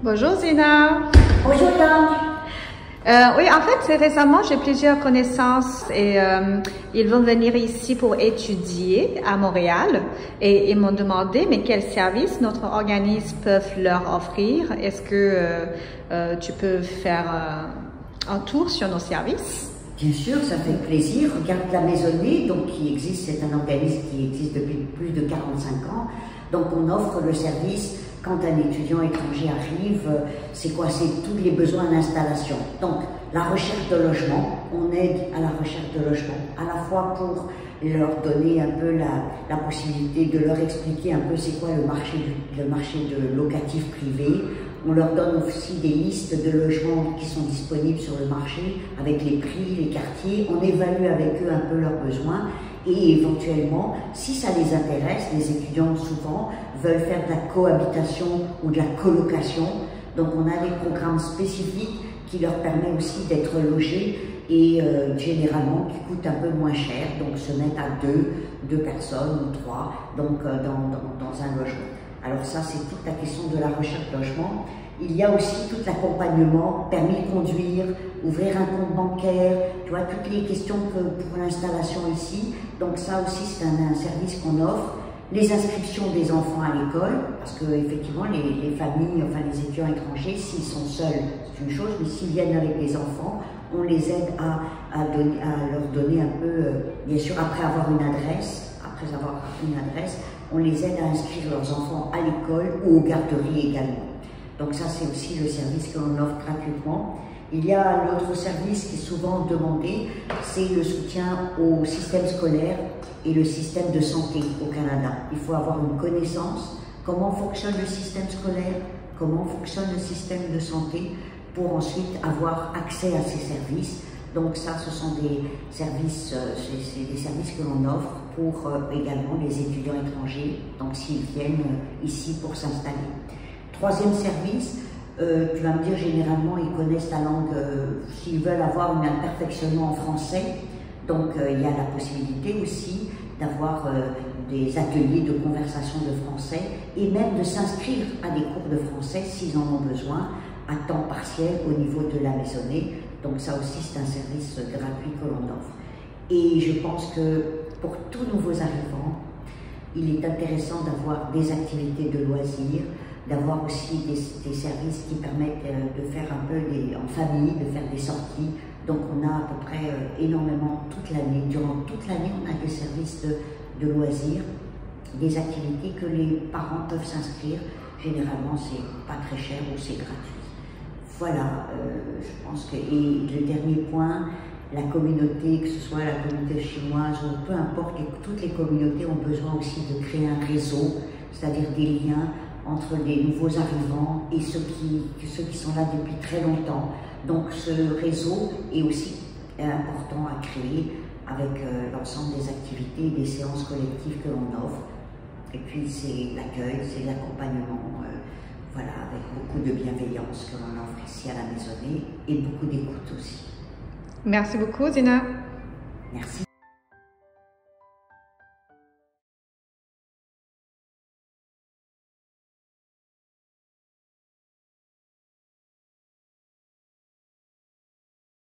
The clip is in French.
Bonjour Zina. Bonjour Tom. Oui, en fait, c'est récemment, j'ai plusieurs connaissances et ils vont venir ici pour étudier à Montréal et ils m'ont demandé, mais quels services notre organisme peut leur offrir? Est-ce que tu peux faire un tour sur nos services? Bien sûr, ça fait plaisir. Regarde la Maisonnée, donc qui existe, c'est un organisme qui existe depuis plus de 45 ans. Donc on offre le service quand un étudiant étranger arrive. C'est quoi? C'est tous les besoins d'installation. Donc la recherche de logement, on aide à la recherche de logement, à la fois pour leur donner un peu la possibilité de leur expliquer un peu c'est quoi le marché de locatif privé. On leur donne aussi des listes de logements qui sont disponibles sur le marché avec les prix, les quartiers. On évalue avec eux un peu leurs besoins et éventuellement, si ça les intéresse, les étudiants souvent veulent faire de la cohabitation ou de la colocation. Donc on a des programmes spécifiques qui leur permettent aussi d'être logés et généralement qui coûtent un peu moins cher, donc se mettre à deux personnes ou trois donc, dans un logement. Alors ça, c'est toute la question de la recherche de logement. Il y a aussi tout l'accompagnement, permis de conduire, ouvrir un compte bancaire, tu vois, toutes les questions pour l'installation ici. Donc ça aussi, c'est un service qu'on offre. Les inscriptions des enfants à l'école, parce que effectivement, les familles, enfin les étudiants étrangers, s'ils sont seuls, c'est une chose, mais s'ils viennent avec des enfants, on les aide à leur donner un peu, bien sûr, après avoir une adresse, on les aide à inscrire leurs enfants à l'école ou aux garderies également. Donc ça, c'est aussi le service que l'on offre gratuitement. Il y a un autre service qui est souvent demandé, c'est le soutien au système scolaire et le système de santé au Canada. Il faut avoir une connaissance, comment fonctionne le système scolaire, comment fonctionne le système de santé, pour ensuite avoir accès à ces services. Donc ça, ce sont des services, c'est des services que l'on offre pour également les étudiants étrangers, donc s'ils viennent ici pour s'installer. Troisième service, tu vas me dire généralement ils connaissent la langue, s'ils veulent avoir un perfectionnement en français, donc il y a la possibilité aussi d'avoir des ateliers de conversation de français et même de s'inscrire à des cours de français s'ils en ont besoin à temps partiel au niveau de la Maisonnée. Donc ça aussi, c'est un service gratuit que l'on offre. Et je pense que pour tous nouveaux arrivants, il est intéressant d'avoir des activités de loisirs, d'avoir aussi des services qui permettent de faire un peu en famille, de faire des sorties. Donc on a à peu près énormément toute l'année. Durant toute l'année, on a des services de loisirs, des activités que les parents peuvent s'inscrire. Généralement, c'est pas très cher ou c'est gratuit. Voilà, je pense que, et le dernier point, la communauté, que ce soit la communauté chinoise ou peu importe, toutes les communautés ont besoin aussi de créer un réseau, c'est-à-dire des liens entre les nouveaux arrivants et ceux qui sont là depuis très longtemps. Donc ce réseau est aussi important à créer avec l'ensemble des activités, des séances collectives que l'on offre. Et puis c'est l'accueil, c'est l'accompagnement. Voilà, avec beaucoup de bienveillance que l'on offre ici à la Maisonnée et beaucoup d'écoute aussi. Merci beaucoup, Zina. Merci.